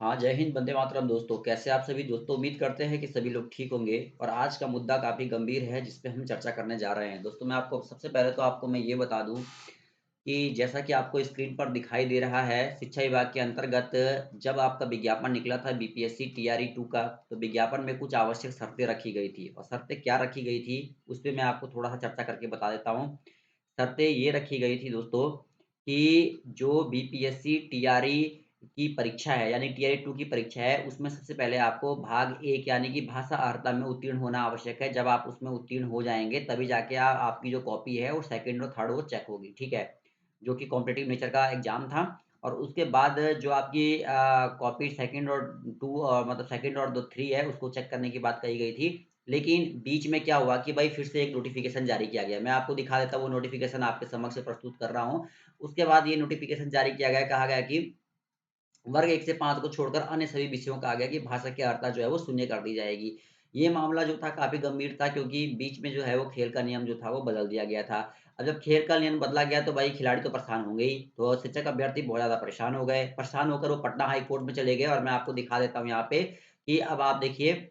हाँ, जय हिंद, वंदे मातरम दोस्तों। कैसे आप सभी दोस्तों? उम्मीद करते हैं कि सभी लोग ठीक होंगे और आज का मुद्दा काफ़ी गंभीर है जिस पे हम चर्चा करने जा रहे हैं। दोस्तों मैं आपको सबसे पहले तो आपको मैं ये बता दूँ कि जैसा कि आपको स्क्रीन पर दिखाई दे रहा है, शिक्षा विभाग के अंतर्गत जब आपका विज्ञापन निकला था बीपीएससी टीआरई 2 का, तो विज्ञापन में कुछ आवश्यक शर्तें रखी गई थी और शर्तें क्या रखी गई थी, उस पे मैं आपको थोड़ा-सा चर्चा करके बता देता हूँ। शर्तें ये रखी गई थी दोस्तों कि जो बीपीएससी टीआरई की परीक्षा है यानी टीआरई 2 की परीक्षा है, उसमें सबसे पहले आपको भाग 1 यानी कि भाषा अर्हता में उत्तीर्ण होना आवश्यक है। जब आप उसमें उत्तीर्ण हो जाएँगे तभी जाके आपकी जो कॉपी है वो सेकंड और थर्ड वो चेक होगी, ठीक है? जो कि कॉम्पिटिटिव नेचर का एग्ज़ाम था और उसके बाद जो आपकी कॉपी सेकंड और 2 मतलब सेकंड और दो 3 है उसको चेक करने की बात कही गई थी। लेकिन बीच में क्या हुआ कि भाई फिर से एक नोटिफ़िकेशन जारी किया गया। मैं आपको दिखा देता हूँ वो नोटिफ़िकेशन आपके समक्ष प्रस्तुत कर रहा हूँ। उसके बाद ये नोटिफ़िकेशन जारी किया गया, कहा गया कि वर्ग 1 से 5 को छोड़कर अन्य सभी विषयों का आ गया कि भाषा की अर्हता जो है वो शून्य कर दी जाएगी। ये मामला जो था काफ़ी गंभीर था क्योंकि बीच में जो है वो खेल का नियम जो था वो बदल दिया गया था। अब जब खेल का नियम बदला गया तो भाई खिलाड़ी तो परेशान होंगे ही, तो शिक्षक अभ्यर्थी बहुत ज़्यादा परेशान हो गए। परेशान होकर वो पटना हाई कोर्ट में चले गए और मैं आपको दिखा देता हूँ यहाँ पे कि अब आप देखिए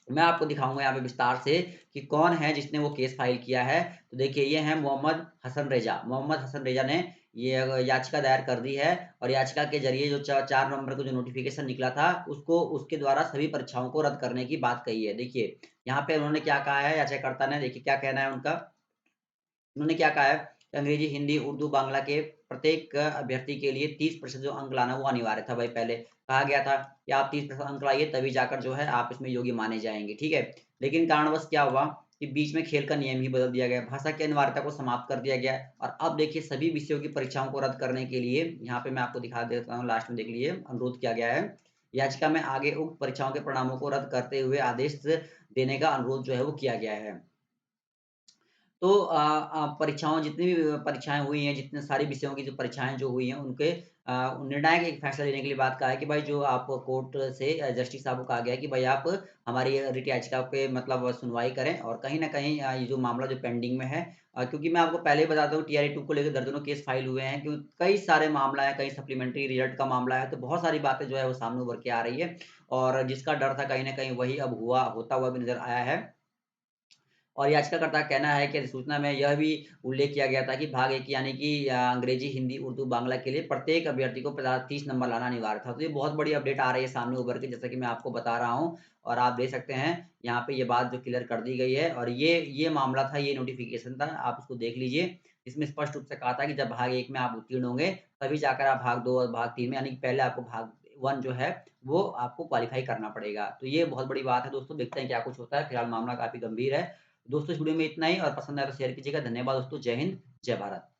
मैं आपको दिखाऊँगा यहाँ पे विस्तार से कि कौन है जिसने वो केस फाइल किया है। तो देखिए ये हैं मोहम्मद हसन रेज़ा। मोहम्मद हसन रेज़ा ने ये याचिका दायर कर दी है और याचिका के ज़रिए जो 4 नवंबर को जो नोटिफ़िकेशन निकला था, उसको उसके द्वारा सभी परीक्षाओं को रद्द करने की बात कही है। देखिए, यहाँ पे उन्होंने क्या कहा है याचिकाकर्ता ने, देखिए क्या कहना है उनका। उन्होंने क्या कहा है कि अंग्रेजी, हिंदी, उर्दू, बांग्ला के प्रत्येक अभ्यर्थी के लिए 30% जो अंक लाना वो अनिवार्य था भाई पहले। कहा गया था कि आप 30% अंक लाइए तभी जाकर जो है आप इसमें योग्य माने जाएँगे, ठीक है? लेकिन कारणवश क्या हुआ कि बीच में खेल का नियम ही बदल दिया गया, भाषा की अनिवार्यता को समाप्त कर दिया गया और अब देखिए सभी विषयों की परीक्षाओं को रद्द करने के लिए यहाँ पे मैं आपको दिखा देता हूँ, लास्ट में देख लीजिए, अनुरोध किया गया है। याचिका में आगे उक्त परीक्षाओं के परिणामों को रद्द करते हुए आदेश देने का अनुरोध जो है वो किया गया है। तो परीक्षाओं जितनी भी परीक्षाएँ हुई हैं, जितने सारी विषयों की जो परीक्षाएँ जो हुई हैं, उनके निर्णायक एक फैसला लेने के लिए बात कहा है कि भाई जो आप कोर्ट से जस्टिस साहब को कहा गया है कि भाई आप हमारी रिट याचिका पे मतलब सुनवाई करें और कहीं न कहीं ये जो मामला जो पेंडिंग में है, क्योंकि मैं आपको पहले ही बता दूँ टीआरई 2 को लेकर दर्जनों केस फाइल हुए हैं, क्यों कई सारे मामला है, कहीं सप्लीमेंट्री रिजल्ट का मामला है, तो बहुत सारी बातें जो है वो सामने उभर के आ रही है और जिसका डर था कहीं न कहीं वही अब होता हुआ भी नज़र आया है। और याचिकाकर्ता का कहना है कि अधिसूचना में यह भी उल्लेख किया गया था कि भाग 1 यानी कि अंग्रेजी, हिंदी, उर्दू, बांग्ला के लिए प्रत्येक अभ्यर्थी को 30 नंबर लाना अनिवार्य था। तो ये बहुत बड़ी अपडेट आ रही है सामने उभर के, जैसा कि मैं आपको बता रहा हूँ और आप देख सकते हैं यहाँ पे ये बात जो क्लियर कर दी गई है और ये मामला था, ये नोटिफ़िकेशन था, आप इसको देख लीजिए। इसमें स्पष्ट रूप से कहा था कि जब भाग 1 में आप उत्तीर्ण होंगे, तभी जाकर आप भाग 2 और भाग 3 में यानी कि पहले आपको भाग 1 जो है, वो आपको क्वालीफाई करना पड़ेगा। तो ये बहुत बड़ी बात है दोस्तों, देखते हैं क्या कुछ होता है। फिलहाल मामला काफ़ी गंभीर है। दोस्तों इस वीडियो में इतना ही और पसंद आया तो शेयर कीजिएगा। धन्यवाद दोस्तों। जय हिंद, जय भारत।